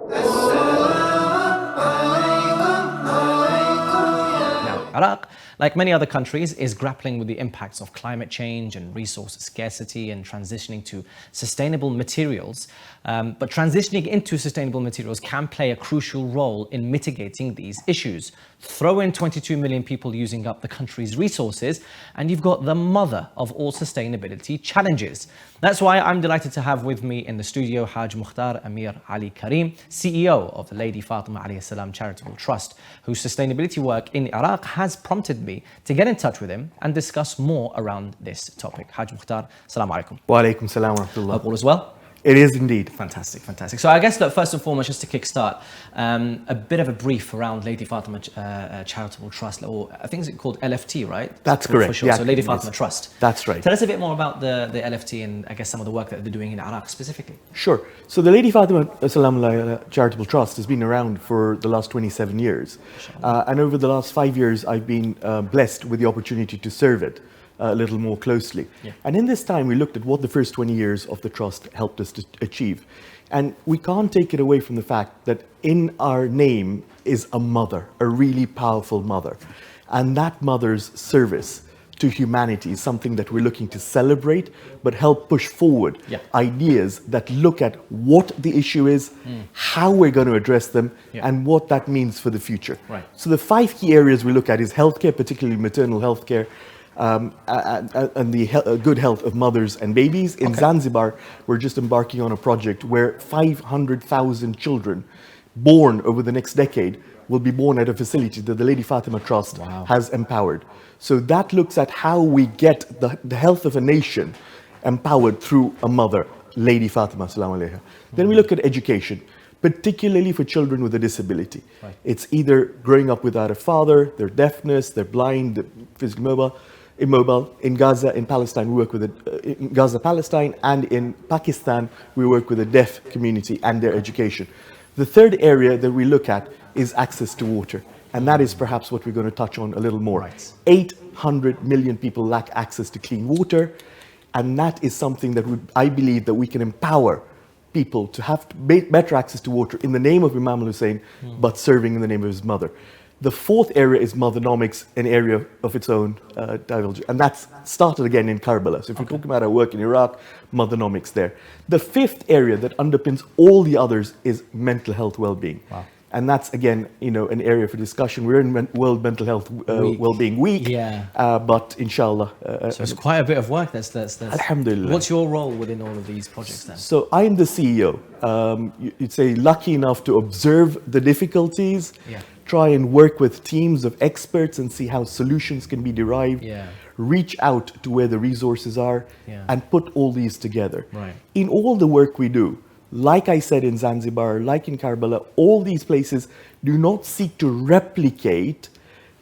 Now, Iraq, like many other countries, is grappling with the impacts of climate change and resource scarcity and transitioning to sustainable materials. But transitioning into sustainable materials can play a crucial role in mitigating these issues. Throw in 22 million people using up the country's resources, and you've got the mother of all sustainability challenges. That's why I'm delighted to have with me in the studio Haj Mukhtar Amir Ali Karim, CEO of the Lady Fatima alayhi salam Charitable Trust, whose sustainability work in Iraq has prompted me to get in touch with him and discuss more around this topic. Haj Mukhtar, assalamu alaikum. Wa alaikum salam wa rahmatullah. Hope all is well. It is indeed. Fantastic, fantastic. So I guess that first and foremost, just to kickstart, a bit of a brief around Lady Fatima Charitable Trust, or I think it's called LFT, right? That's correct. For sure. Yeah, so Lady Fatima Trust. That's right. Tell us a bit more about the LFT and I guess some of the work that they're doing in Iraq specifically. Sure. So the Lady Fatima Charitable Trust has been around for the last 27 years. And over the last 5 years, I've been blessed with the opportunity to serve it a little more closely. Yeah. And in this time, we looked at what the first 20 years of the trust helped us to achieve. And we can't take it away from the fact that in our name is a mother, a really powerful mother. And that mother's service to humanity is something that we're looking to celebrate, but help push forward ideas that look at what the issue is, how we're going to address them, and what that means for the future. Right. So the 5 key areas we look at is healthcare, particularly maternal healthcare, and the good health of mothers and babies. In Zanzibar, we're just embarking on a project where 500,000 children born over the next decade will be born at a facility that the Lady Fatima Trust has empowered. So that looks at how we get the health of a nation empowered through a mother, Lady Fatima, salam alayha. Then we look at education, particularly for children with a disability. Right. It's either growing up without a father, they're deafness, they're blind, they're physically immobile. In Gaza, in Palestine, we work with in Gaza, Palestine, and in Pakistan, we work with the deaf community and their education. The third area that we look at is access to water. And that is perhaps what we're going to touch on a little more. Right. 800 million people lack access to clean water. And that is something that I believe that we can empower people to have better access to water in the name of Imam Hussein, but serving in the name of his mother. The fourth area is mothernomics, an area of its own divulge. And that's started again in Karbala. So if we're talking about our work in Iraq, mothernomics there. The fifth area that underpins all the others is mental health well-being. Wow. And that's, again, an area for discussion. We're in World Mental Health Wellbeing Week. Yeah. But inshallah. So it's quite a bit of work. That's Alhamdulillah. What's your role within all of these projects then? So I'm the CEO. You'd say lucky enough to observe the difficulties, try and work with teams of experts and see how solutions can be derived, reach out to where the resources are, and put all these together. Right. In all the work we do, like I said in Zanzibar, like in Karbala, all these places do not seek to replicate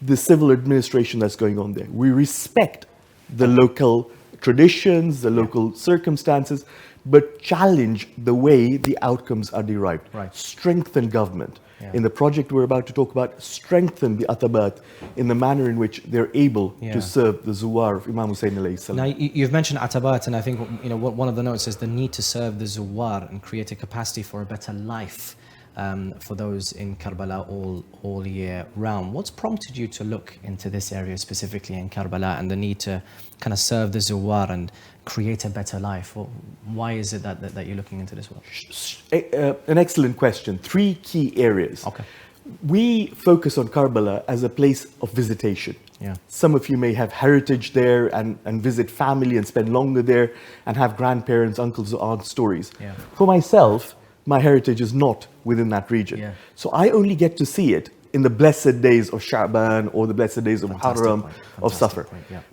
the civil administration that's going on there. We respect the local traditions, the local circumstances, but challenge the way the outcomes are derived. Right. Strengthen government. In the project we're about to talk about, strengthen the Atabat in the manner in which they're able to serve the Zuwar of Imam Hussein alayhi salam. Now, you've mentioned Atabat, and I think one of the notes is the need to serve the Zuwar and create a capacity for a better life for those in Karbala all year round. What's prompted you to look into this area specifically in Karbala and the need to kind of serve the Zuwar and create a better life? Why is it that you're looking into this work? An excellent question. 3 key areas. Okay. We focus on Karbala as a place of visitation. Some of you may have heritage there and visit family and spend longer there and have grandparents, uncles, or aunts stories. For myself, my heritage is not within that region. So I only get to see it in the blessed days of Sha'ban or the blessed days of Muharram, of Safar.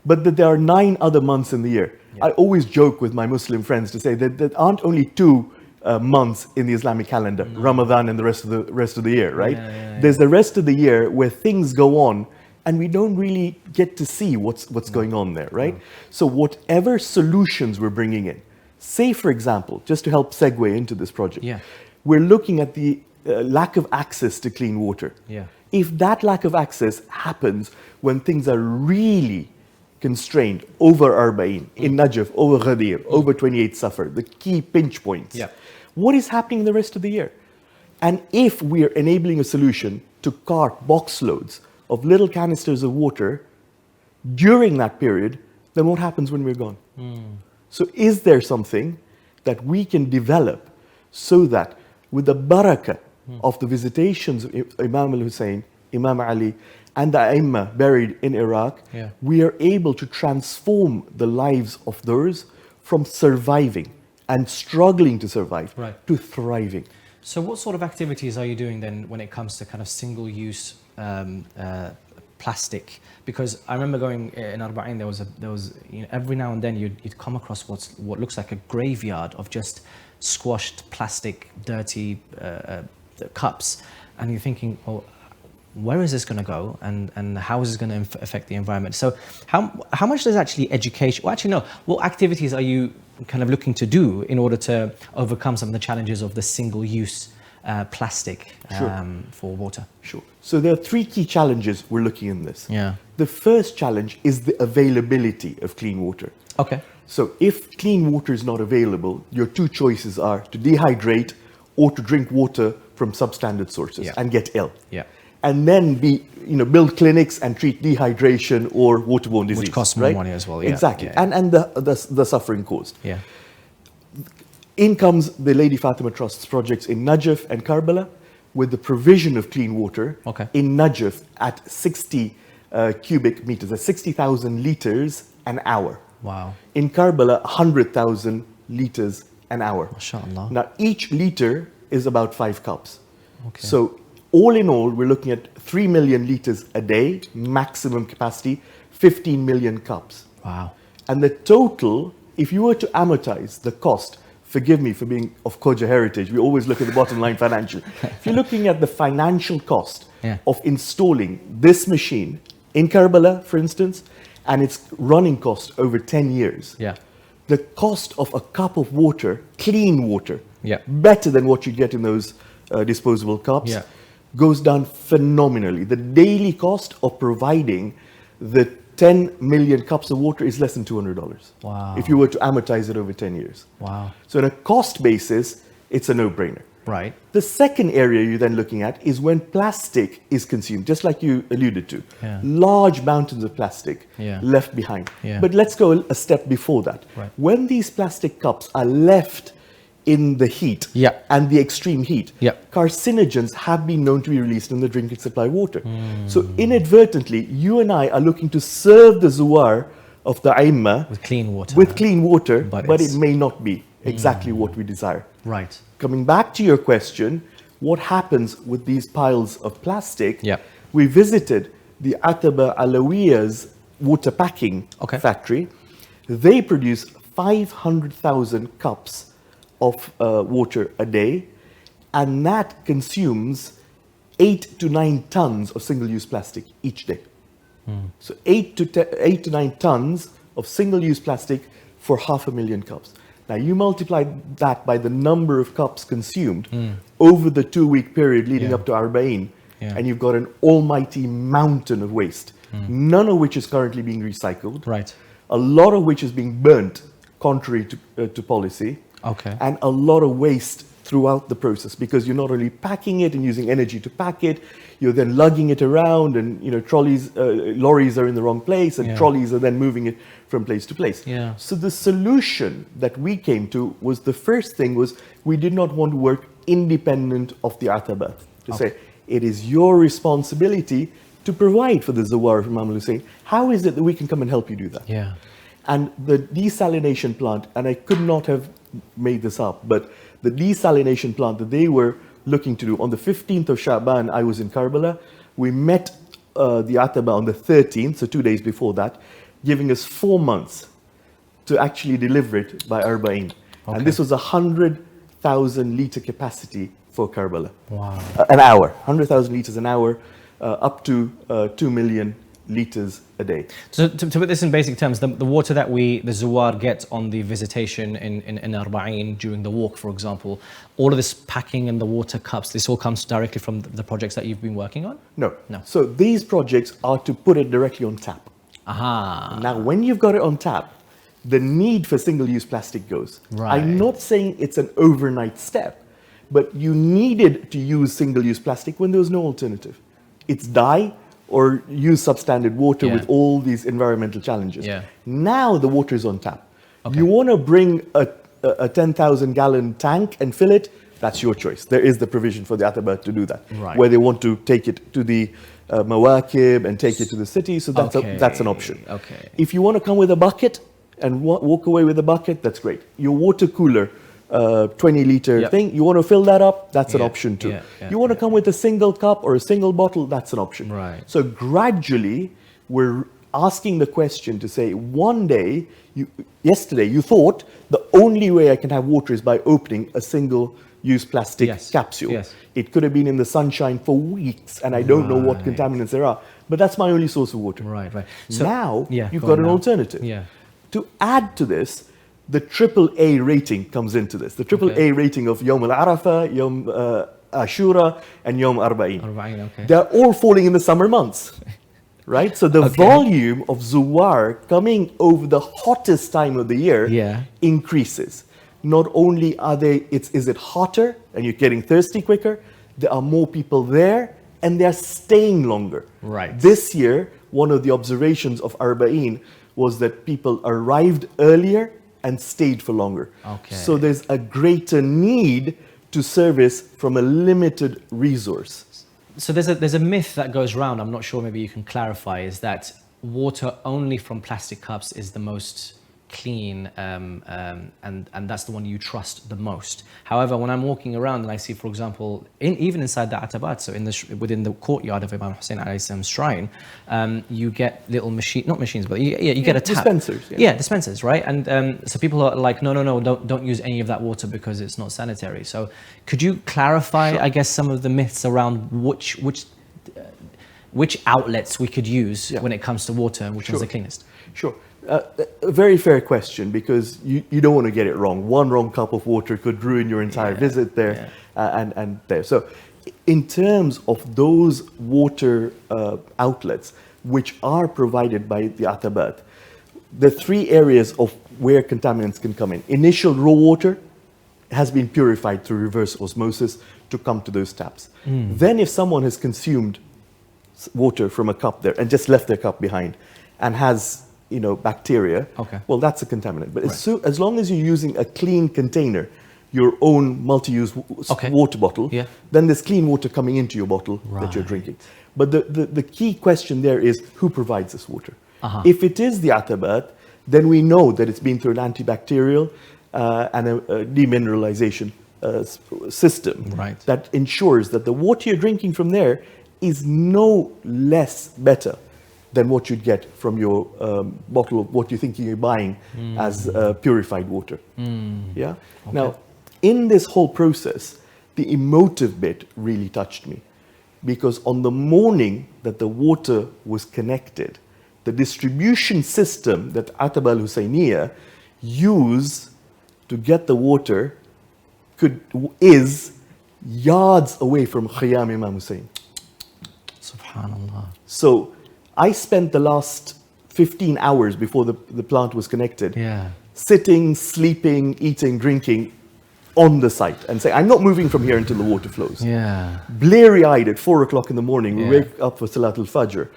But that there are 9 other months in the year. I always joke with my Muslim friends to say that there aren't only 2 months in the Islamic calendar, Ramadan and the rest of the year, right? There's the rest of the year where things go on and we don't really get to see what's going on there, right? So whatever solutions we're bringing in, say for example, just to help segue into this project, we're looking at the lack of access to clean water. If that lack of access happens when things are really constrained over Arba'in, in Najaf, over Ghadir, over 28 Safar, the key pinch points, what is happening the rest of the year? And if we are enabling a solution to cart box loads of little canisters of water during that period, then what happens when we're gone? So is there something that we can develop so that with the barakah of the visitations of Imam Hussein, Imam Ali, and the Aimma buried in Iraq, we are able to transform the lives of those from surviving and struggling to survive to thriving. So what sort of activities are you doing then when it comes to kind of single-use plastic? Because I remember going in Arba'in, there was every now and then you'd come across what looks like a graveyard of just squashed plastic, dirty cups, and you're thinking, well, where is this going to go, and how is this going to affect the environment? So how much does actually education, well, actually no, what activities are you kind of looking to do in order to overcome some of the challenges of the single-use plastic for water? Sure. So there are three key challenges we're looking in this. Yeah. The first challenge is the availability of clean water. Okay. So if clean water is not available, your two choices are to dehydrate or to drink water from substandard sources and get ill. Yeah. And then build clinics and treat dehydration or waterborne disease. Which costs more money as well. Yeah. Exactly. Yeah. And the suffering caused. Yeah. In comes the Lady Fatima Trust's projects in Najaf and Karbala with the provision of clean water. Okay. In Najaf at 60 cubic meters, at 60,000 liters an hour. Wow. In Karbala, 100,000 liters an hour. MashaAllah. Now, each liter is about 5 cups. Okay. So, all in all, we're looking at 3 million liters a day, maximum capacity, 15 million cups. Wow. And the total, if you were to amortize the cost, forgive me for being of Khoja heritage, we always look at the bottom line financial. If you're looking at the financial cost of installing this machine in Karbala, for instance, and its running cost over 10 years, the cost of a cup of water, clean water, better than what you get in those disposable cups, goes down phenomenally. The daily cost of providing the 10 million cups of water is less than $200. Wow. If you were to amortize it over 10 years. Wow. So on a cost basis, it's a no-brainer. Right. The second area you're then looking at is when plastic is consumed, just like you alluded to. Large mountains of plastic left behind. But let's go a step before that. Right. When these plastic cups are left in the heat and the extreme heat, carcinogens have been known to be released in the drinking supply water. So inadvertently, you and I are looking to serve the zuwar of the Aimma with clean water. With clean water, but it may not be exactly what we desire. Right. Coming back to your question, what happens with these piles of plastic? Yeah. We visited the Ataba Alawiya's water packing factory. They produce 500,000 cups of water a day, and that consumes 8 to 9 tons of single-use plastic each day. So 8 to 9 tons of single-use plastic for 500,000 cups. Now you multiply that by the number of cups consumed over the 2-week period leading up to Arba'in, and you've got an almighty mountain of waste, none of which is currently being recycled, a lot of which is being burnt contrary to policy, and a lot of waste throughout the process, because you're not only packing it and using energy to pack it, you're then lugging it around, and trolleys, lorries are in the wrong place, and trolleys are then moving it from place to place. So the solution that we came to was, the first thing was, we did not want to work independent of the Ataba. To say, it is your responsibility to provide for the Zawar of Imam Hussein. How is it that we can come and help you do that? And the desalination plant, and I could not have made this up, but the desalination plant that they were looking to do, on the 15th of Sha'ban, I was in Karbala. We met the Ataba on the 13th, so 2 days before that, giving us 4 months to actually deliver it by Arba'in. And this was 100,000 litre capacity for Karbala. Wow. An hour, 100,000 litres an hour, up to 2 million litres a day. So to put this in basic terms, the water that the Zuwar get on the visitation in Arba'in during the walk, for example, all of this packing and the water cups, this all comes directly from the projects that you've been working on? No. So these projects are to put it directly on tap. Now, when you've got it on tap, the need for single-use plastic goes. I'm not saying it's an overnight step, but you needed to use single-use plastic when there was no alternative. It's dye or use substandard water with all these environmental challenges. Now the water is on tap. You want to bring a 10,000 gallon tank and fill it, that's your choice. There is the provision for the Atabat to do that, where they want to take it to the Mawakib and take it to the city, so that's an option. If you want to come with a bucket and walk away with a bucket, that's great. Your water cooler, 20-liter thing, you want to fill that up, that's an option too. You want to come with a single cup or a single bottle, that's an option. So gradually, we're asking the question to say, one day, yesterday, you thought the only way I can have water is by opening a single-use plastic capsule. It could have been in the sunshine for weeks, and I don't know what contaminants there are, but that's my only source of water. So now, you've got an alternative. To add to this, the AAA rating comes into this. The AAA rating of Yawm al-Arafah, Yawm Ashura, and Yawm Arba'in. They're all falling in the summer months. Right? So the volume of Zuwar coming over the hottest time of the year increases. Not only is it hotter and you're getting thirsty quicker, there are more people there and they're staying longer. This year, one of the observations of Arba'in was that people arrived earlier and stayed for longer. So there's a greater need to service from a limited resource. So there's a myth that goes around, I'm not sure, maybe you can clarify, is that water only from plastic cups is the most clean and that's the one you trust the most. However, when I'm walking around and I see, for example, even inside the Atabat, so within the courtyard of Imam Hussein alayhi's shrine, you get little not machines, but you get a tap. Dispensers. Dispensers, right? And so people are like, no, don't use any of that water because it's not sanitary. So could you clarify, I guess, some of the myths around which outlets we could use when it comes to water and which one's the cleanest? Sure. A very fair question, because you don't want to get it wrong. One wrong cup of water could ruin your entire visit there and there. So in terms of those water outlets which are provided by the Atabat, the three areas of where contaminants can come in. Initial raw water has been purified through reverse osmosis to come to those taps. Then if someone has consumed water from a cup there and just left their cup behind and has bacteria, well, that's a contaminant. But as long as you're using a clean container, your own multi-use water bottle, then there's clean water coming into your bottle that you're drinking. But the key question there is, who provides this water? If it is the Atabat, then we know that it's been through an antibacterial and a demineralization system that ensures that the water you're drinking from there is no less better than what you'd get from your bottle of what you're thinking you're buying as purified water. Now, in this whole process, the emotive bit really touched me, because on the morning that the water was connected, the distribution system that Atab al-Husseiniya use to get the water is yards away from Khayam Imam Hussein. Subhanallah. So I spent the last 15 hours before the plant was connected, sitting, sleeping, eating, drinking on the site and saying, I'm not moving from here until the water flows. Bleary-eyed at 4 o'clock in the morning, we wake up for Salatul Fajr,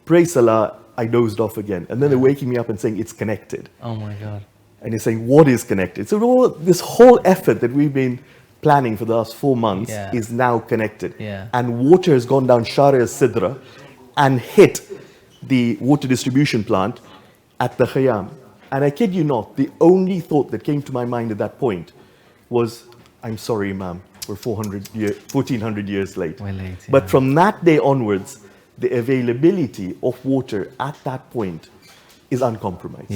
pray Salah, I dozed off again. And then they're waking me up and saying, it's connected. Oh my God. And you're saying, what is connected? So this whole effort that we've been planning for the last 4 months is now connected. And water has gone down Shari al-Sidra and hit the water distribution plant at the Khayyam. And I kid you not, the only thought that came to my mind at that point was, I'm sorry, Imam, we're 1400 years late. We're late, But from that day onwards, the availability of water at that point is uncompromised.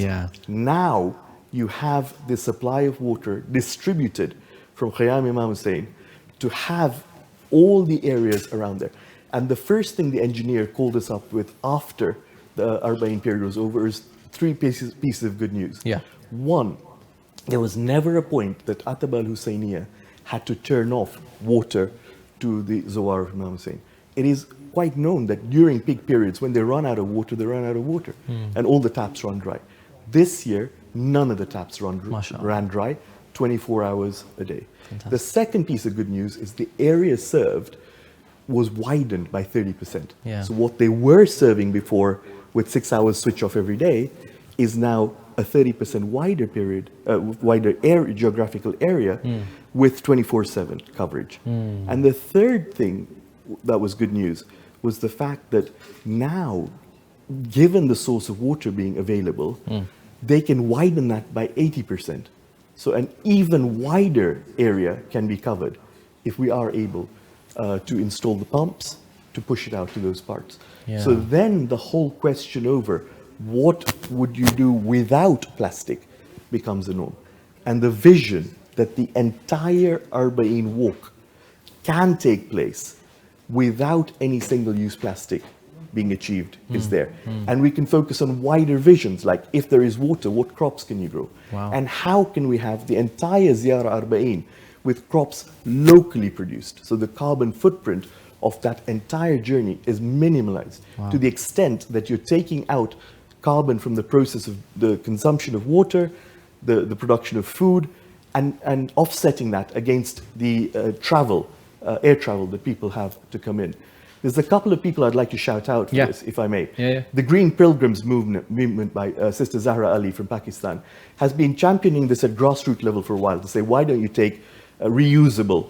Now you have the supply of water distributed from Khayyam Imam Hussein to have all the areas around there. And the first thing the engineer called us up with after the Arba'in period was over is 3 pieces of good news. One, there was never a point that Atab al-Husseiniya had to turn off water to the Zawar of Imam Hussein. It is quite known that during peak periods, when they run out of water, they run out of water. And all the taps run dry. This year, none of the taps ran dry. 24 hours a day. Fantastic. The second piece of good news is the area served was widened by 30%. Yeah. So what they were serving before with 6 hours switch off every day is now a 30% wider period, wider geographical area with 24/7 coverage. And the third thing that was good news was the fact that now, given the source of water being available, they can widen that by 80%. So an even wider area can be covered if we are able to install the pumps to push it out to those parts. Yeah. So then the whole question over what would you do without plastic becomes a norm. And the vision that the entire Arba'een walk can take place without any single-use plastic being achieved is there. And we can focus on wider visions, like if there is water, what crops can you grow? Wow. And how can we have the entire Ziyara Arba'een with crops locally produced? So the carbon footprint of that entire journey is minimalized to the extent that you're taking out carbon from the process of the consumption of water, the production of food, and offsetting that against the air travel that people have to come in. There's a couple of people I'd like to shout out for this, if I may. The Green Pilgrims movement by Sister Zahra Ali from Pakistan has been championing this at grassroots level for a while to say, why don't you take reusable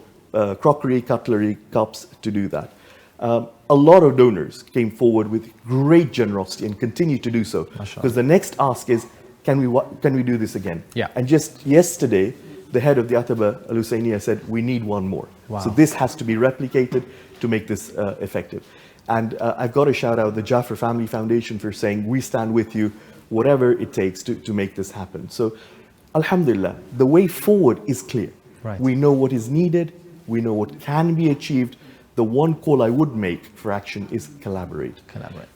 crockery, cutlery, cups to do that? A lot of donors came forward with great generosity and continue to do so. Because the next ask is, can we do this again? And just yesterday, the head of the Ataba Al Husseiniya said, we need one more. So this has to be replicated to make this effective. And I've got to shout out the Jaffer Family Foundation for saying, we stand with you, whatever it takes to make this happen. So, alhamdulillah, the way forward is clear. We know what is needed, we know what can be achieved. The one call I would make for action is collaborate.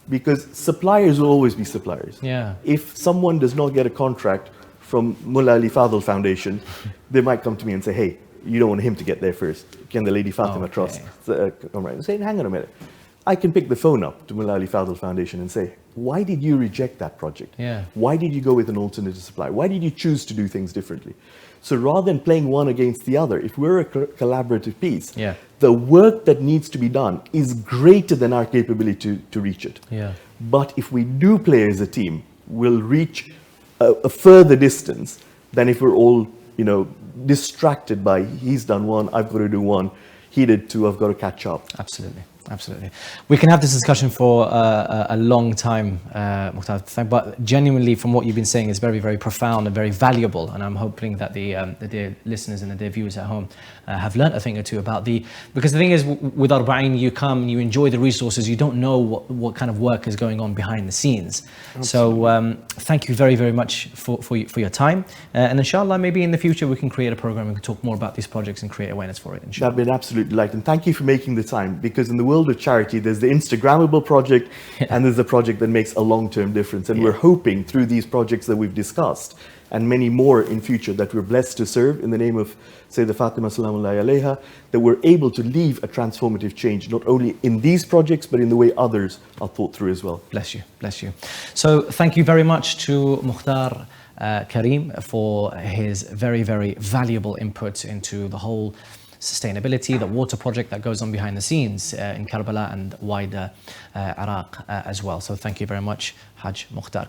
Because suppliers will always be suppliers. If someone does not get a contract from Mullah Ali Fadl Foundation, they might come to me and say, hey, you don't want him to get there first. Can the Lady Fatima Trust come right? And say, hang on a minute. I can pick the phone up to Mullah Ali Fadl Foundation and say, why did you reject that project? Why did you go with an alternative supply? Why did you choose to do things differently? So rather than playing one against the other, if we're a collaborative piece, the work that needs to be done is greater than our capability to reach it. But if we do play as a team, we'll reach a further distance than if we're all, distracted by he's done one, I've got to do one, he did two, I've got to catch up. Absolutely. Absolutely. We can have this discussion for a long time, Mukhtar, but genuinely from what you've been saying is very, very profound and very valuable. And I'm hoping that the dear listeners and the dear viewers at home have learnt a thing or two about because the thing is, with Arba'een, you come, you enjoy the resources, you don't know what kind of work is going on behind the scenes. So thank you very, very much for your time. And inshallah, maybe in the future we can create a program and talk more about these projects and create awareness for it. Inshallah. That'd be an absolute delight. And thank you for making the time, because in the world of charity, there's the Instagrammable project and there's the project that makes a long-term difference. And we're hoping through these projects that we've discussed and many more in future that we're blessed to serve in the name of Sayyidah Fatima Salamullahi Alayha, that we're able to leave a transformative change, not only in these projects, but in the way others are thought through as well. Bless you, bless you. So thank you very much to Mukhtar Karim for his very, very valuable input into the whole sustainability, the water project that goes on behind the scenes in Karbala and wider Iraq as well. So thank you very much, Hajj Mukhtar.